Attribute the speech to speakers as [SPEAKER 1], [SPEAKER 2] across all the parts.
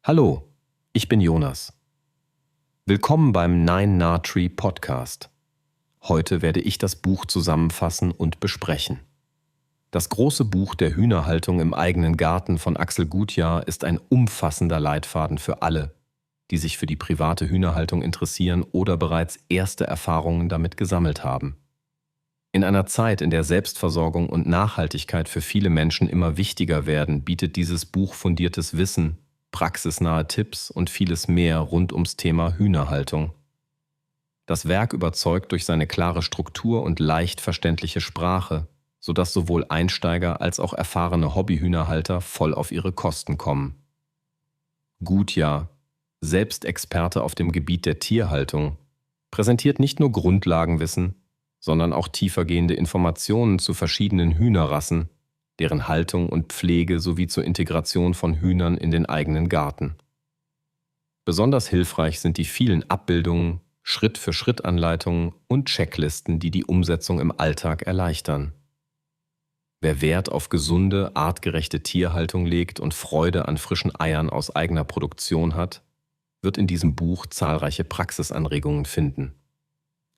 [SPEAKER 1] Hallo, ich bin Jonas. Willkommen beim Nine Nah Tree Podcast. Heute werde ich das Buch zusammenfassen und besprechen. Das große Buch der Hühnerhaltung im eigenen Garten von Axel Gutjahr ist ein umfassender Leitfaden für alle, die sich für die private Hühnerhaltung interessieren oder bereits erste Erfahrungen damit gesammelt haben. In einer Zeit, in der Selbstversorgung und Nachhaltigkeit für viele Menschen immer wichtiger werden, bietet dieses Buch fundiertes Wissen, praxisnahe Tipps und vieles mehr rund ums Thema Hühnerhaltung. Das Werk überzeugt durch seine klare Struktur und leicht verständliche Sprache, sodass sowohl Einsteiger als auch erfahrene Hobbyhühnerhalter voll auf ihre Kosten kommen. Gutjahr, selbst Experte auf dem Gebiet der Tierhaltung, präsentiert nicht nur Grundlagenwissen, sondern auch tiefergehende Informationen zu verschiedenen Hühnerrassen, deren Haltung und Pflege sowie zur Integration von Hühnern in den eigenen Garten. Besonders hilfreich sind die vielen Abbildungen, Schritt-für-Schritt-Anleitungen und Checklisten, die die Umsetzung im Alltag erleichtern. Wer Wert auf gesunde, artgerechte Tierhaltung legt und Freude an frischen Eiern aus eigener Produktion hat, wird in diesem Buch zahlreiche Praxisanregungen finden.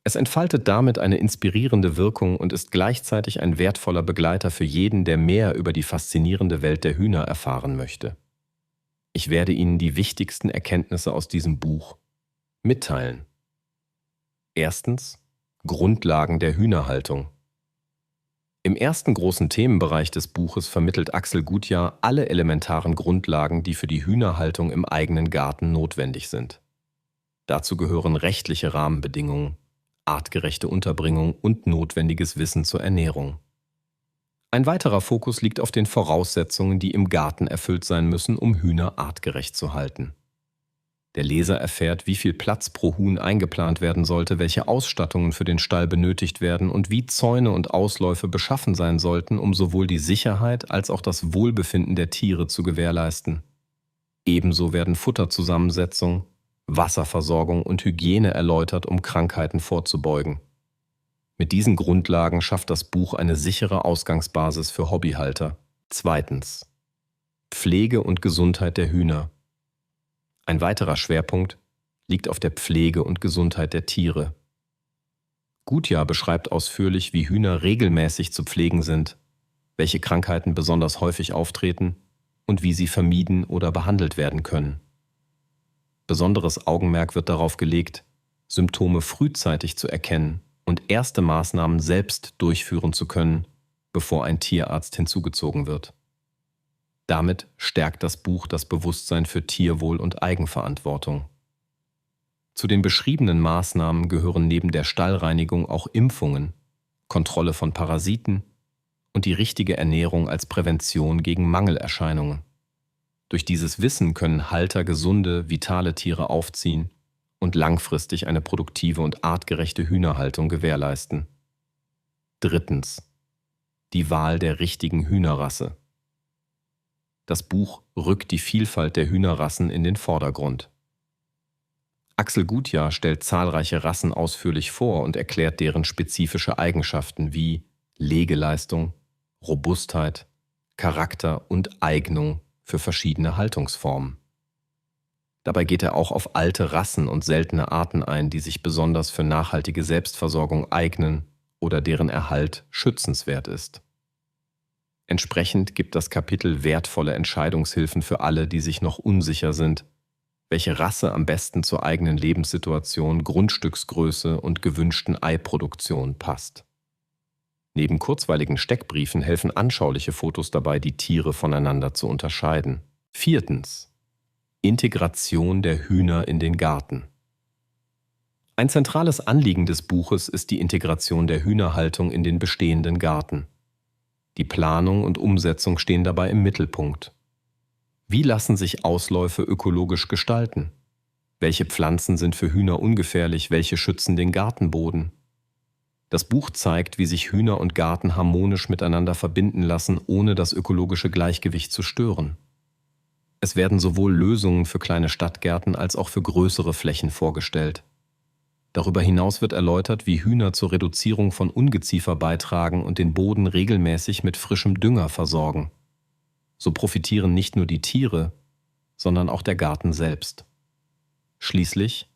[SPEAKER 1] Es entfaltet damit eine inspirierende Wirkung und ist gleichzeitig ein wertvoller Begleiter für jeden, der mehr über die faszinierende Welt der Hühner erfahren möchte. Ich werde Ihnen die wichtigsten Erkenntnisse aus diesem Buch mitteilen. Erstens: Grundlagen der Hühnerhaltung. Im ersten großen Themenbereich des Buches vermittelt Axel Gutjahr alle elementaren Grundlagen, die für die Hühnerhaltung im eigenen Garten notwendig sind. Dazu gehören rechtliche Rahmenbedingungen, artgerechte Unterbringung und notwendiges Wissen zur Ernährung. Ein weiterer Fokus liegt auf den Voraussetzungen, die im Garten erfüllt sein müssen, um Hühner artgerecht zu halten. Der Leser erfährt, wie viel Platz pro Huhn eingeplant werden sollte, welche Ausstattungen für den Stall benötigt werden und wie Zäune und Ausläufe beschaffen sein sollten, um sowohl die Sicherheit als auch das Wohlbefinden der Tiere zu gewährleisten. Ebenso werden Futterzusammensetzung, Wasserversorgung und Hygiene erläutert, um Krankheiten vorzubeugen. Mit diesen Grundlagen schafft das Buch eine sichere Ausgangsbasis für Hobbyhalter. Zweitens: Pflege und Gesundheit der Hühner. Ein weiterer Schwerpunkt liegt auf der Pflege und Gesundheit der Tiere. Gutjahr beschreibt ausführlich, wie Hühner regelmäßig zu pflegen sind, welche Krankheiten besonders häufig auftreten und wie sie vermieden oder behandelt werden können. Besonderes Augenmerk wird darauf gelegt, Symptome frühzeitig zu erkennen und erste Maßnahmen selbst durchführen zu können, bevor ein Tierarzt hinzugezogen wird. Damit stärkt das Buch das Bewusstsein für Tierwohl und Eigenverantwortung. Zu den beschriebenen Maßnahmen gehören neben der Stallreinigung auch Impfungen, Kontrolle von Parasiten und die richtige Ernährung als Prävention gegen Mangelerscheinungen. Durch dieses Wissen können Halter gesunde, vitale Tiere aufziehen und langfristig eine produktive und artgerechte Hühnerhaltung gewährleisten. Drittens: Die Wahl der richtigen Hühnerrasse. Das Buch rückt die Vielfalt der Hühnerrassen in den Vordergrund. Axel Gutjahr stellt zahlreiche Rassen ausführlich vor und erklärt deren spezifische Eigenschaften wie Legeleistung, Robustheit, Charakter und Eignung für verschiedene Haltungsformen. Dabei geht er auch auf alte Rassen und seltene Arten ein, die sich besonders für nachhaltige Selbstversorgung eignen oder deren Erhalt schützenswert ist. Entsprechend gibt das Kapitel wertvolle Entscheidungshilfen für alle, die sich noch unsicher sind, welche Rasse am besten zur eigenen Lebenssituation, Grundstücksgröße und gewünschten Eiproduktion passt. Neben kurzweiligen Steckbriefen helfen anschauliche Fotos dabei, die Tiere voneinander zu unterscheiden. Viertens: Integration der Hühner in den Garten. Ein zentrales Anliegen des Buches ist die Integration der Hühnerhaltung in den bestehenden Garten. Die Planung und Umsetzung stehen dabei im Mittelpunkt. Wie lassen sich Ausläufe ökologisch gestalten? Welche Pflanzen sind für Hühner ungefährlich, welche schützen den Gartenboden? Das Buch zeigt, wie sich Hühner und Garten harmonisch miteinander verbinden lassen, ohne das ökologische Gleichgewicht zu stören. Es werden sowohl Lösungen für kleine Stadtgärten als auch für größere Flächen vorgestellt. Darüber hinaus wird erläutert, wie Hühner zur Reduzierung von Ungeziefer beitragen und den Boden regelmäßig mit frischem Dünger versorgen. So profitieren nicht nur die Tiere, sondern auch der Garten selbst. Schließlich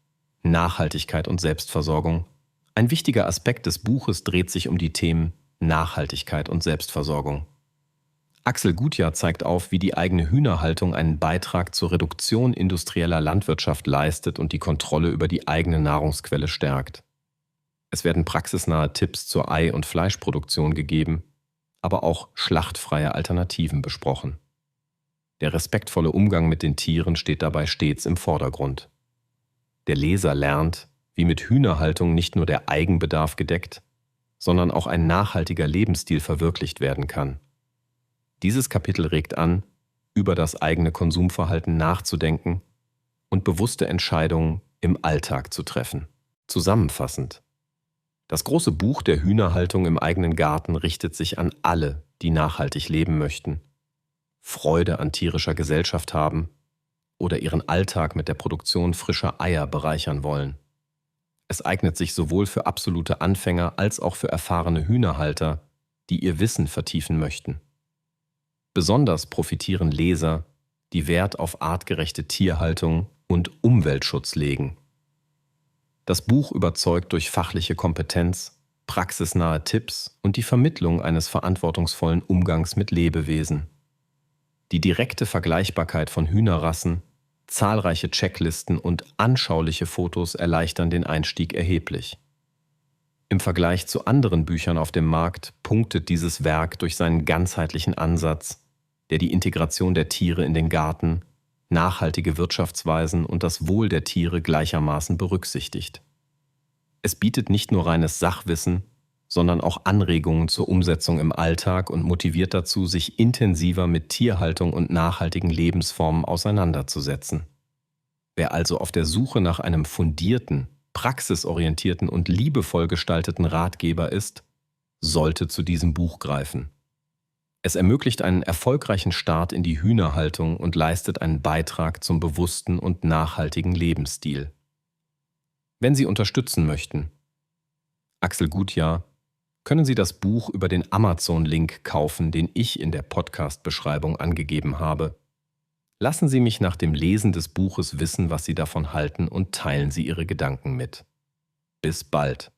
[SPEAKER 1] Nachhaltigkeit und Selbstversorgung. Ein wichtiger Aspekt des Buches dreht sich um die Themen Nachhaltigkeit und Selbstversorgung. Axel Gutjahr zeigt auf, wie die eigene Hühnerhaltung einen Beitrag zur Reduktion industrieller Landwirtschaft leistet und die Kontrolle über die eigene Nahrungsquelle stärkt. Es werden praxisnahe Tipps zur Ei- und Fleischproduktion gegeben, aber auch schlachtfreie Alternativen besprochen. Der respektvolle Umgang mit den Tieren steht dabei stets im Vordergrund. Der Leser lernt, wie mit Hühnerhaltung nicht nur der Eigenbedarf gedeckt, sondern auch ein nachhaltiger Lebensstil verwirklicht werden kann. Dieses Kapitel regt an, über das eigene Konsumverhalten nachzudenken und bewusste Entscheidungen im Alltag zu treffen. Zusammenfassend: Das große Buch der Hühnerhaltung im eigenen Garten richtet sich an alle, die nachhaltig leben möchten, Freude an tierischer Gesellschaft haben oder ihren Alltag mit der Produktion frischer Eier bereichern wollen. Es eignet sich sowohl für absolute Anfänger als auch für erfahrene Hühnerhalter, die ihr Wissen vertiefen möchten. Besonders profitieren Leser, die Wert auf artgerechte Tierhaltung und Umweltschutz legen. Das Buch überzeugt durch fachliche Kompetenz, praxisnahe Tipps und die Vermittlung eines verantwortungsvollen Umgangs mit Lebewesen. Die direkte Vergleichbarkeit von Hühnerrassen, zahlreiche Checklisten und anschauliche Fotos erleichtern den Einstieg erheblich. Im Vergleich zu anderen Büchern auf dem Markt punktet dieses Werk durch seinen ganzheitlichen Ansatz, der die Integration der Tiere in den Garten, nachhaltige Wirtschaftsweisen und das Wohl der Tiere gleichermaßen berücksichtigt. Es bietet nicht nur reines Sachwissen, sondern auch Anregungen zur Umsetzung im Alltag und motiviert dazu, sich intensiver mit Tierhaltung und nachhaltigen Lebensformen auseinanderzusetzen. Wer also auf der Suche nach einem fundierten, praxisorientierten und liebevoll gestalteten Ratgeber ist, sollte zu diesem Buch greifen. Es ermöglicht einen erfolgreichen Start in die Hühnerhaltung und leistet einen Beitrag zum bewussten und nachhaltigen Lebensstil. Wenn Sie unterstützen möchten, Axel Gutjahr, können Sie das Buch über den Amazon-Link kaufen, den ich in der Podcast-Beschreibung angegeben habe. Lassen Sie mich nach dem Lesen des Buches wissen, was Sie davon halten, und teilen Sie Ihre Gedanken mit. Bis bald.